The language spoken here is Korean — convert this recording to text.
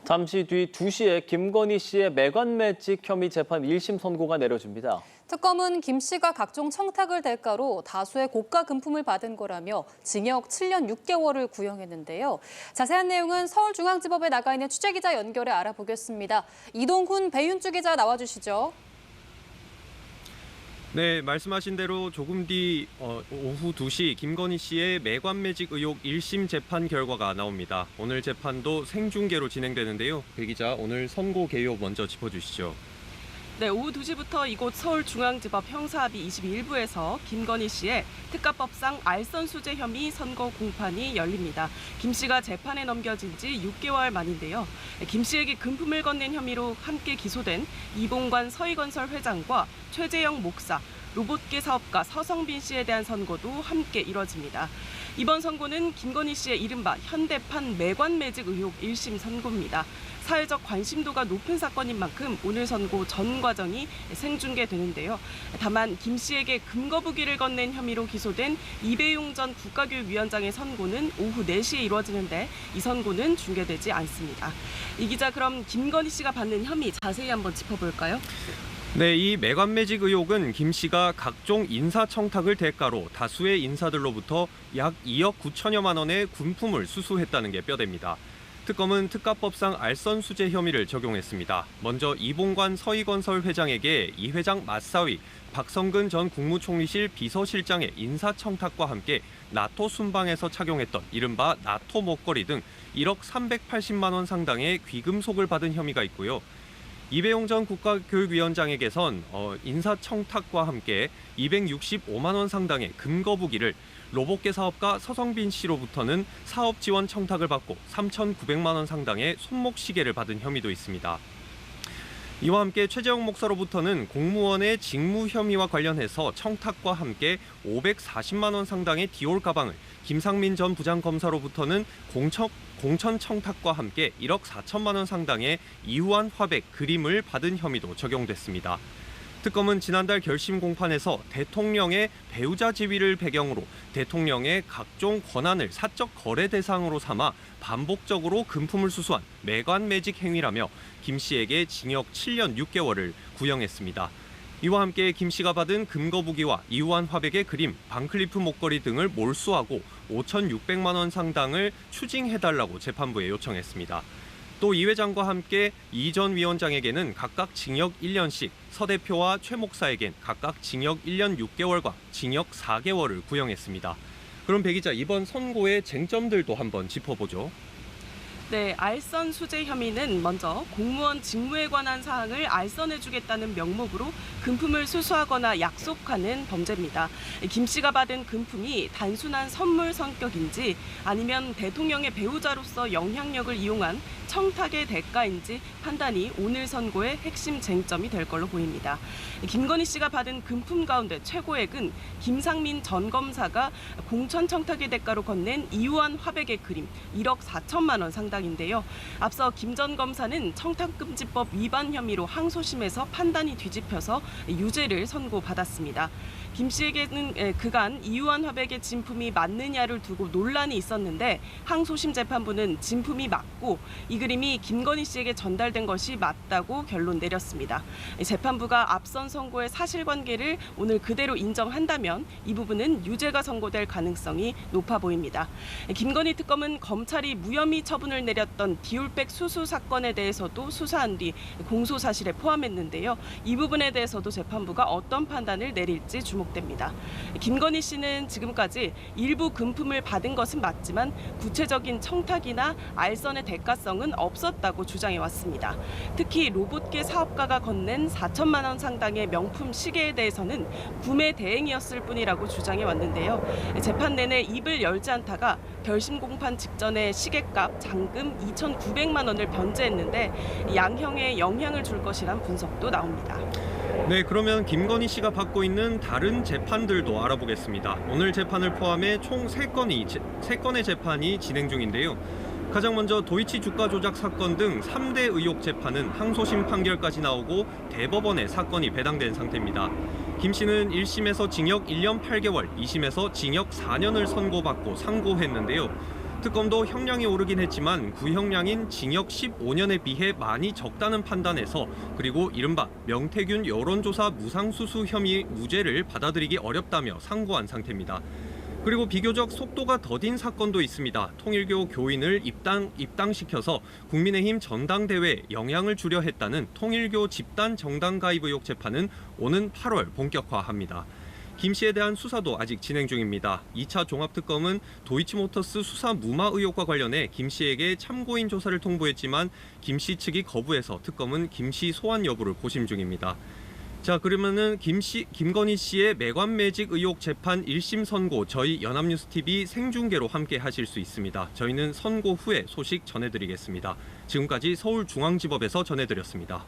잠시 뒤 2시에 김건희 씨의 매관 매직 혐의 재판 1심 선고가 내려집니다. 특검은 김 씨가 각종 청탁을 대가로 다수의 고가 금품을 받은 거라며 징역 7년 6개월을 구형했는데요. 자세한 내용은 서울중앙지법에 나가 있는 취재기자 연결해 알아보겠습니다. 이동훈 배윤주 기자 나와주시죠. 네, 말씀하신 대로 조금 뒤 오후 2시 김건희 씨의 매관 매직 의혹 1심 재판 결과가 나옵니다. 오늘 재판도 생중계로 진행되는데요. 배 기자, 오늘 선고 개요 먼저 짚어주시죠. 네, 오후 2시부터 이곳 서울중앙지법 형사합의 22부에서 김건희 씨의 특가법상 알선수재 혐의 선고 공판이 열립니다. 김 씨가 재판에 넘겨진 지 6개월 만인데요. 김 씨에게 금품을 건넨 혐의로 함께 기소된 이봉관 서희건설 회장과 최재영 목사, 로봇계 사업가 서성빈 씨에 대한 선고도 함께 이뤄집니다. 이번 선고는 김건희 씨의 이른바 현대판 매관 매직 의혹 1심 선고입니다. 사회적 관심도가 높은 사건인 만큼 오늘 선고 전 과정이 생중계되는데요. 다만 김 씨에게 금거부기를 건넨 혐의로 기소된 이배용 전 국가교육위원장의 선고는 오후 4시에 이루어지는데 이 선고는 중계되지 않습니다. 이 기자, 그럼 김건희 씨가 받는 혐의 자세히 한번 짚어볼까요? 네, 이 매관 매직 의혹은 김 씨가 각종 인사청탁을 대가로 다수의 인사들로부터 약 2억 9천여만 원의 군품을 수수했다는 게 뼈대입니다. 특검은 특가법상 알선수재 혐의를 적용했습니다. 먼저 이봉관 서희건설 회장에게 이 회장 맞사위 박성근 전 국무총리실 비서실장의 인사청탁과 함께 나토 순방에서 착용했던 이른바 나토 목걸이 등 1억 380만 원 상당의 귀금속을 받은 혐의가 있고요. 이배용 전 국가교육위원장에게선 인사청탁과 함께 265만 원 상당의 금거부기를, 로봇계 사업가 서성빈 씨로부터는 사업 지원 청탁을 받고 3,900만 원 상당의 손목시계를 받은 혐의도 있습니다. 이와 함께 최재형 목사로부터는 공무원의 직무 혐의와 관련해서 청탁과 함께 540만 원 상당의 디올 가방을, 김상민 전 부장검사로부터는 공천 청탁과 함께 1억 4천만 원 상당의 이후한 화백 그림을 받은 혐의도 적용됐습니다. 특검은 지난달 결심 공판에서 대통령의 배우자 지위를 배경으로 대통령의 각종 권한을 사적 거래 대상으로 삼아 반복적으로 금품을 수수한 매관 매직 행위라며 김 씨에게 징역 7년 6개월을 구형했습니다. 이와 함께 김 씨가 받은 금거부기와 이후한 화백의 그림, 반클리프 목걸이 등을 몰수하고 5,600만 원 상당을 추징해달라고 재판부에 요청했습니다. 또 이 회장과 함께 이 전 위원장에게는 각각 징역 1년씩, 서 대표와 최 목사에겐 각각 징역 1년 6개월과 징역 4개월을 구형했습니다. 그럼 배 기자, 이번 선고의 쟁점들도 한번 짚어보죠. 네, 알선 수재 혐의는 먼저 공무원 직무에 관한 사항을 알선해주겠다는 명목으로 금품을 수수하거나 약속하는 범죄입니다. 김 씨가 받은 금품이 단순한 선물 성격인지 아니면 대통령의 배우자로서 영향력을 이용한 청탁의 대가인지 판단이 오늘 선고의 핵심 쟁점이 될 걸로 보입니다. 김건희 씨가 받은 금품 가운데 최고액은 김상민 전 검사가 공천 청탁의 대가로 건넨 이후한 화백의 그림 1억 4천만 원 상당인데요. 앞서 김 전 검사는 청탁금지법 위반 혐의로 항소심에서 판단이 뒤집혀서 유죄를 선고받았습니다. 김 씨에게는 그간 이후한 화백의 진품이 맞느냐를 두고 논란이 있었는데 항소심 재판부는 진품이 맞고 이 그림이 김건희 씨에게 전달된 것이 맞다고 결론 내렸습니다. 재판부가 앞선 선고의 사실관계를 오늘 그대로 인정한다면 이 부분은 유죄가 선고될 가능성이 높아 보입니다. 김건희 특검은 검찰이 무혐의 처분을 내렸던 디올백 수수 사건에 대해서도 수사한 뒤 공소 사실에 포함했는데요. 이 부분에 대해서도 재판부가 어떤 판단을 내릴지 주목됩니다. 김건희 씨는 지금까지 일부 금품을 받은 것은 맞지만 구체적인 청탁이나 알선의 대가성은 없었다고 주장해 왔습니다. 특히 로봇계 사업가가 건넨 4천만 원 상당의 명품 시계에 대해서는 구매 대행이었을 뿐이라고 주장해 왔는데요. 재판 내내 입을 열지 않다가 결심 공판 직전에 시계값 잔금 2,900만 원을 변제했는데 양형에 영향을 줄 것이란 분석도 나옵니다. 네, 그러면 김건희 씨가 받고 있는 다른 재판들도 알아보겠습니다. 오늘 재판을 포함해 총 3건의 재판이 진행 중인데요. 가장 먼저 도이치 주가 조작 사건 등 3대 의혹 재판은 항소심 판결까지 나오고 대법원에 사건이 배당된 상태입니다. 김 씨는 1심에서 징역 1년 8개월, 2심에서 징역 4년을 선고받고 상고했는데요. 특검도 형량이 오르긴 했지만 구형량인 징역 15년에 비해 많이 적다는 판단에서 그리고 이른바 명태균 여론조사 무상수수 혐의 무죄를 받아들이기 어렵다며 상고한 상태입니다. 그리고 비교적 속도가 더딘 사건도 있습니다. 통일교 교인을 입당시켜서 국민의힘 전당대회에 영향을 주려 했다는 통일교 집단 정당 가입 의혹 재판은 오는 8월 본격화합니다. 김 씨에 대한 수사도 아직 진행 중입니다. 2차 종합특검은 도이치모터스 수사 무마 의혹과 관련해 김 씨에게 참고인 조사를 통보했지만 김 씨 측이 거부해서 특검은 김 씨 소환 여부를 고심 중입니다. 자, 그러면은 김건희 씨의 매관매직 의혹 재판 1심 선고 저희 연합뉴스TV 생중계로 함께 하실 수 있습니다. 저희는 선고 후에 소식 전해드리겠습니다. 지금까지 서울중앙지법에서 전해드렸습니다.